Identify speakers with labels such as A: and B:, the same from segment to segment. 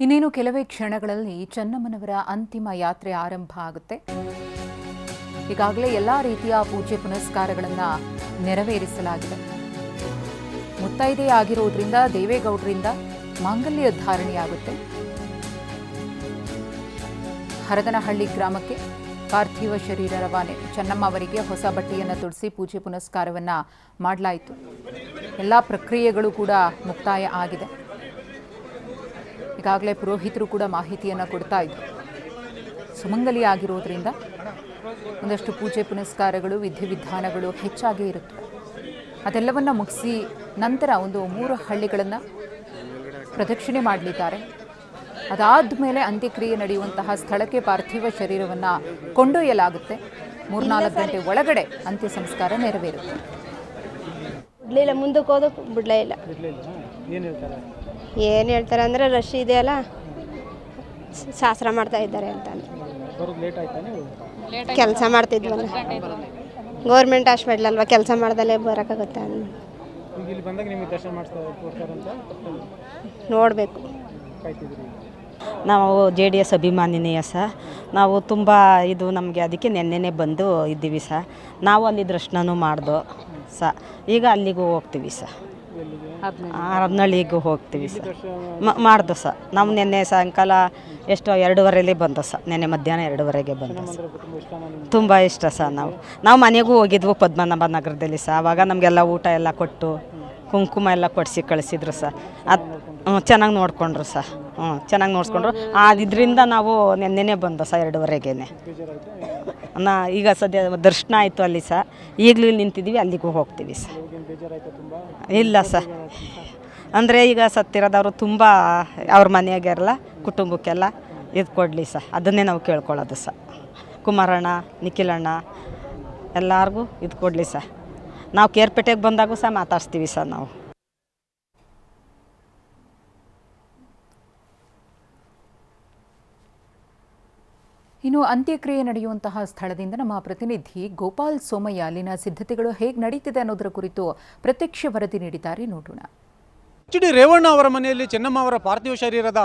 A: ಇನ್ನೇನು ಕೆಲವೇ ಕ್ಷಣಗಳಲ್ಲಿ ಚೆನ್ನಮ್ಮನವರ ಅಂತಿಮ ಯಾತ್ರೆ ಆರಂಭ ಆಗುತ್ತೆ. ಈಗಾಗಲೇ ಎಲ್ಲ ರೀತಿಯ ಪೂಜೆ ಪುನಸ್ಕಾರಗಳನ್ನು ನೆರವೇರಿಸಲಾಗಿದೆ. ಮುತ್ತೈದೆ ಆಗಿರೋದ್ರಿಂದ ದೇವೇಗೌಡರಿಂದ ಮಾಂಗಲ್ಯ ಧಾರಣೆಯಾಗುತ್ತೆ. ಹರದನಹಳ್ಳಿ ಗ್ರಾಮಕ್ಕೆ ಪಾರ್ಥಿವ ಶರೀರ ರವಾನೆ. ಚೆನ್ನಮ್ಮ ಅವರಿಗೆ ಹೊಸ ಬಟ್ಟೆಯನ್ನು ತೊಡಿಸಿ ಪೂಜೆ ಪುನಸ್ಕಾರವನ್ನು ಮಾಡಲಾಯಿತು. ಎಲ್ಲ ಪ್ರಕ್ರಿಯೆಗಳು ಕೂಡ ಮುಕ್ತಾಯ ಆಗಿದೆ. ಈಗಾಗಲೇ ಪುರೋಹಿತರು ಕೂಡ ಮಾಹಿತಿಯನ್ನು ಕೊಡ್ತಾ ಇದ್ರು. ಸುಮಂಗಲಿ ಆಗಿರೋದ್ರಿಂದ ಒಂದಷ್ಟು ಪೂಜೆ ಪುನಸ್ಕಾರಗಳು ವಿಧಿವಿಧಾನಗಳು ಹೆಚ್ಚಾಗೇ ಇರುತ್ತೆ. ಅದೆಲ್ಲವನ್ನು ಮುಗಿಸಿ ನಂತರ ಒಂದು 3 ಹಳ್ಳಿಗಳನ್ನು ಪ್ರದಕ್ಷಿಣೆ ಮಾಡಲಿದ್ದಾರೆ. ಅದಾದ ಮೇಲೆ ಅಂತ್ಯಕ್ರಿಯೆ ನಡೆಯುವಂತಹ ಸ್ಥಳಕ್ಕೆ ಪಾರ್ಥಿವ ಶರೀರವನ್ನು ಕೊಂಡೊಯ್ಯಲಾಗುತ್ತೆ. 3-4 ಗಂಟೆ ಒಳಗಡೆ ಅಂತ್ಯ ಸಂಸ್ಕಾರ ನೆರವೇರುತ್ತೆ.
B: ಬಿಡಲಿಲ್ಲ, ಮುಂದಕ್ಕೆ ಹೋದಕ್ಕೆ ಬಿಡಲೇ ಇಲ್ಲ. ಏನು ಹೇಳ್ತಾರೆ ಅಂದರೆ ರಶ್ ಇದೆಯಲ್ಲ, ಶಾಸ್ತ್ರ ಮಾಡ್ತಾ ಇದ್ದಾರೆ ಅಂತ. ಕೆಲಸ ಮಾಡ್ತಿದ್ವಲ್ಲ, ಗೌರ್ಮೆಂಟ್ ಹಾಸ್ಪಿಟ್ಲ್ ಅಲ್ವಾ, ಕೆಲಸ ಮಾಡ್ದಲ್ಲೇ ಬರೋಕ್ಕಾಗುತ್ತೆ. ನೋಡಬೇಕು.
C: ನಾವು JDS ಅಭಿಮಾನಿನೇ ಸರ್. ನಾವು ತುಂಬ ಇದು ನಮಗೆ ಅದಕ್ಕೆ ನೆನ್ನೆನೇ ಬಂದು ಇದ್ದೀವಿ ಸರ್. ನಾವು ಅಲ್ಲಿ ದರ್ಶನನೂ ಮಾಡ್ದೋ ಸರ್. ಈಗ ಅಲ್ಲಿಗೂ ಹೋಗ್ತೀವಿ ಸರ್, ಹರದನಹಳ್ಳಿಗೂ ಹೋಗ್ತೀವಿ ಸರ್. ಮಾಡ್ದು ಸರ್. ನಾವು ನಿನ್ನೆ ಸಾಯಂಕಾಲ ಎಷ್ಟು 2:30 ಬಂದೋ ಸರ್. ನಿನ್ನೆ ಮಧ್ಯಾಹ್ನ 2:30ಗೆ ಬಂದೋ ಸರ್. ತುಂಬ ಇಷ್ಟ ಸರ್. ನಾವು ಮನೆಗೂ ಹೋಗಿದ್ವು ಪದ್ಮನಾಭ ನಗರದಲ್ಲಿ ಸರ್. ಆವಾಗ ನಮಗೆಲ್ಲ ಊಟ ಎಲ್ಲ ಕೊಟ್ಟು ಕುಂಕುಮ ಎಲ್ಲ ಕೊಡಿಸಿ ಕಳಿಸಿದ್ರು ಸರ್. ಅದು ಚೆನ್ನಾಗಿ ನೋಡಿಕೊಂಡ್ರು ಸರ್. ಚೆನ್ನಾಗಿ ನೋಡಿಸ್ಕೊಂಡ್ರು. ಇದರಿಂದ ನಾವು ನೆನ್ನೆನೇ ಬಂದೋ ಸರ್ 2:30ಗೆ. ಈಗ ಸದ್ಯ ದರ್ಶನ ಆಯಿತು ಅಲ್ಲಿ ಸರ್. ಈಗಲೂ ಇಲ್ಲಿ ನಿಂತಿದ್ದೀವಿ, ಅಲ್ಲಿಗೂ ಹೋಗ್ತೀವಿ ಸರ್. ಇಲ್ಲ ಸರ್, ಅಂದರೆ ಈಗ ಸತ್ತಿರೋದವರು ತುಂಬ ಅವ್ರ ಮನೆಯಾಗೆಲ್ಲ ಕುಟುಂಬಕ್ಕೆಲ್ಲ ಇದು ಕೊಡಲಿ ಸರ್. ಅದನ್ನೇ ನಾವು ಕೇಳ್ಕೊಳ್ಳೋದು ಸರ್. ಕುಮಾರಣ್ಣ, ನಿಖಿಲಣ್ಣ ಎಲ್ಲರಿಗೂ ಇದು ಕೊಡಲಿ ಸರ್. ನಾವು ಕೇರ್ಪೇಟೆಗೆ ಬಂದಾಗೂ ಸಹ ಮಾತಾಡ್ಸ್ತೀವಿ ಸರ್ ನಾವು.
A: ಇನ್ನು ಅಂತ್ಯಕ್ರಿಯೆ ನಡೆಯುವಂತಹ ಸ್ಥಳದಿಂದ ನಮ್ಮ ಪ್ರತಿನಿಧಿ ಗೋಪಾಲ್ ಸೋಮಯ್ಯ ಅಲ್ಲಿನ ಸಿದ್ಧತೆಗಳು ಹೇಗೆ ನಡೀತಿದೆ ಅನ್ನೋದರ ಕುರಿತು ಪ್ರತ್ಯಕ್ಷ ವರದಿ ನೀಡಿದ್ದಾರೆ, ನೋಡೋಣ.
D: HD ರೇವಣ್ಣ ಅವರ ಮನೆಯಲ್ಲಿ ಚೆನ್ನಮ್ಮ ಅವರ ಪಾರ್ಥಿವ ಶರೀರದ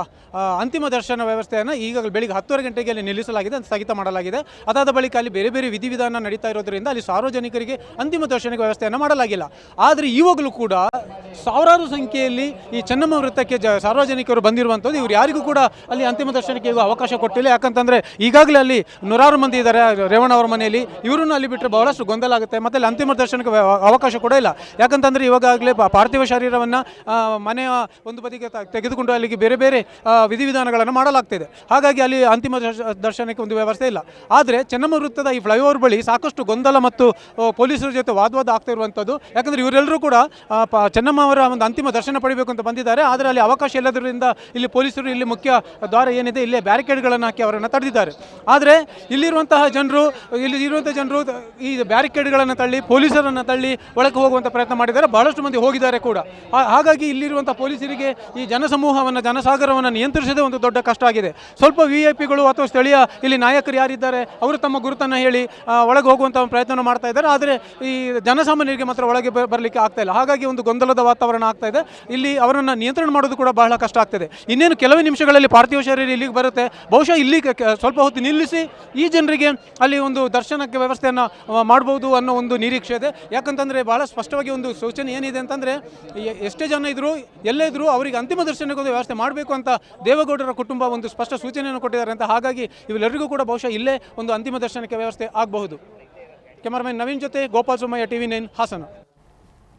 D: ಅಂತಿಮ ದರ್ಶನ ವ್ಯವಸ್ಥೆಯನ್ನು ಈಗಾಗಲೇ ಬೆಳಿಗ್ಗೆ 10:30 ಗಂಟೆಗೆ ಅಲ್ಲಿ ನಿಲ್ಲಿಸಲಾಗಿದೆ, ಸ್ಥಗಿತ ಮಾಡಲಾಗಿದೆ. ಅದಾದ ಬಳಿಕ ಅಲ್ಲಿ ಬೇರೆ ಬೇರೆ ವಿಧಿವಿಧಾನ ನಡೀತಾ ಇರೋದ್ರಿಂದ ಅಲ್ಲಿ ಸಾರ್ವಜನಿಕರಿಗೆ ಅಂತಿಮ ದರ್ಶನಕ್ಕೆ ವ್ಯವಸ್ಥೆಯನ್ನು ಮಾಡಲಾಗಿಲ್ಲ. ಆದರೆ ಇವಾಗಲೂ ಕೂಡ ಸಾವಿರಾರು ಸಂಖ್ಯೆಯಲ್ಲಿ ಈ ಚೆನ್ನಮ್ಮ ವೃತ್ತಕ್ಕೆ ಸಾರ್ವಜನಿಕರು ಬಂದಿರುವಂಥದ್ದು. ಇವರು ಯಾರಿಗೂ ಕೂಡ ಅಲ್ಲಿ ಅಂತಿಮ ದರ್ಶನಕ್ಕೆ ಅವಕಾಶ ಕೊಟ್ಟಿಲ್ಲ. ಯಾಕಂತಂದರೆ ಈಗಾಗಲೇ ಅಲ್ಲಿ 100 ಮಂದಿ ಇದ್ದಾರೆ ರೇವಣ್ಣ ಅವರ ಮನೆಯಲ್ಲಿ. ಇವರನ್ನು ಅಲ್ಲಿ ಬಿಟ್ಟರೆ ಬಹಳಷ್ಟು ಗೊಂದಲ ಆಗುತ್ತೆ. ಮತ್ತು ಅಲ್ಲಿ ಅಂತಿಮ ದರ್ಶನಕ್ಕೆ ಅವಕಾಶ ಕೂಡ ಇಲ್ಲ. ಯಾಕಂತಂದರೆ ಇವಾಗಲೇ ಪಾರ್ಥಿವ ಶರೀರವನ್ನು ಮನೆಯ ಒಂದು ಬದಿಗೆ ತೆಗೆದುಕೊಂಡು ಅಲ್ಲಿಗೆ ಬೇರೆ ಬೇರೆ ವಿಧಿವಿಧಾನಗಳನ್ನು ಮಾಡಲಾಗ್ತಿದೆ. ಹಾಗಾಗಿ ಅಲ್ಲಿ ಅಂತಿಮ ದರ್ಶನಕ್ಕೆ ಒಂದು ವ್ಯವಸ್ಥೆ ಇಲ್ಲ. ಆದರೆ ಚೆನ್ನಮ್ಮ ವೃತ್ತದ ಈ ಫ್ಲೈಓವರ್ ಬಳಿ ಸಾಕಷ್ಟು ಗೊಂದಲ ಮತ್ತು ಪೊಲೀಸರ ಜೊತೆ ವಾದವಾದ ಆಗ್ತಾ ಇರುವಂಥದ್ದು. ಯಾಕಂದರೆ ಇವರೆಲ್ಲರೂ ಕೂಡ ಚೆನ್ನಮ್ಮ ಅವರ ಒಂದು ಅಂತಿಮ ದರ್ಶನ ಪಡಿಬೇಕು ಅಂತ ಬಂದಿದ್ದಾರೆ. ಆದರೆ ಅಲ್ಲಿ ಅವಕಾಶ ಇಲ್ಲದ್ರಿಂದ ಇಲ್ಲಿ ಪೊಲೀಸರು ಇಲ್ಲಿ ಮುಖ್ಯ ದ್ವಾರ ಏನಿದೆ ಇಲ್ಲೇ ಬ್ಯಾರಿಕೇಡ್ಗಳನ್ನು ಹಾಕಿ ಅವರನ್ನು ತಡೆದಿದ್ದಾರೆ. ಆದರೆ ಇಲ್ಲಿರುವಂತಹ ಜನರು ಈ ಬ್ಯಾರಿಕೇಡ್ಗಳನ್ನು ತಳ್ಳಿ ಪೊಲೀಸರನ್ನು ತಳ್ಳಿ ಒಳಗೆ ಹೋಗುವಂಥ ಪ್ರಯತ್ನ ಮಾಡಿದ್ದಾರೆ. ಬಹಳಷ್ಟು ಮಂದಿ ಹೋಗಿದ್ದಾರೆ ಕೂಡ. ಹಾಗಾಗಿ ಇಲ್ಲಿರುವಂಥ ಪೊಲೀಸರಿಗೆ ಈ ಜನಸಮೂಹವನ್ನು ಜನಸಾಗರವನ್ನು ನಿಯಂತ್ರಿಸೋದೇ ಒಂದು ದೊಡ್ಡ ಕಷ್ಟ ಆಗಿದೆ. ಸ್ವಲ್ಪ VIPಗಳು ಅಥವಾ ಸ್ಥಳೀಯ ಇಲ್ಲಿ ನಾಯಕರು ಯಾರಿದ್ದಾರೆ ಅವರು ತಮ್ಮ ಗುರುತನ್ನು ಹೇಳಿ ಒಳಗೆ ಹೋಗುವಂಥ ಪ್ರಯತ್ನ ಮಾಡ್ತಾ ಇದ್ದಾರೆ. ಆದರೆ ಈ ಜನಸಾಮಾನ್ಯರಿಗೆ ಮಾತ್ರ ಒಳಗೆ ಬರಲಿಕ್ಕೆ ಆಗ್ತಾ ಇಲ್ಲ. ಹಾಗಾಗಿ ಒಂದು ಗೊಂದಲದ ವಾತಾವರಣ ಆಗ್ತಾ ಇದೆ. ಇಲ್ಲಿ ಅವರನ್ನು ನಿಯಂತ್ರಣ ಮಾಡೋದು ಕೂಡ ಬಹಳ ಕಷ್ಟ ಆಗ್ತದೆ. ಇನ್ನೇನು ಕೆಲವೇ ನಿಮಿಷಗಳಲ್ಲಿ ಪಾರ್ಥಿವ ಶರೀರ ಇಲ್ಲಿಗೆ ಬರುತ್ತೆ. ಬಹುಶಃ ಇಲ್ಲಿ ಸ್ವಲ್ಪ ಹೊತ್ತು ನಿಲ್ಲಿಸಿ ಈ ಜನರಿಗೆ ಅಲ್ಲಿ ಒಂದು ದರ್ಶನಕ್ಕೆ ವ್ಯವಸ್ಥೆಯನ್ನು ಮಾಡ್ಬೋದು ಅನ್ನೋ ಒಂದು ನಿರೀಕ್ಷೆ ಇದೆ. ಯಾಕಂತಂದರೆ ಬಹಳ ಸ್ಪಷ್ಟವಾಗಿ ಒಂದು ಸೂಚನೆ ಏನಿದೆ ಅಂತಂದರೆ ಎಷ್ಟೇ ಜನ ಇದ್ರು ಎಲ್ಲೇ ಇದ್ರೂ ಅವರಿಗೆ ಅಂತಿಮ ದರ್ಶನಕ್ಕೆ ಒಂದು ವ್ಯವಸ್ಥೆ ಮಾಡಬೇಕು ಅಂತ ದೇವೇಗೌಡರ ಕುಟುಂಬ ಒಂದು ಸ್ಪಷ್ಟ ಸೂಚನೆಯನ್ನು ಕೊಟ್ಟಿದ್ದಾರೆ ಅಂತ. ಹಾಗಾಗಿ ಇವೆಲ್ಲರಿಗೂ ಕೂಡ ಬಹುಶಃ ಇಲ್ಲೇ ಒಂದು ಅಂತಿಮ ದರ್ಶನಕ್ಕೆ ವ್ಯವಸ್ಥೆ ಆಗಬಹುದು. ಕ್ಯಾಮರಾಮನ್ ನವೀನ್ ಜೊತೆ ಗೋಪಾಲ್ ಸೋಮಯ್ಯ, TV9 ಹಾಸನ.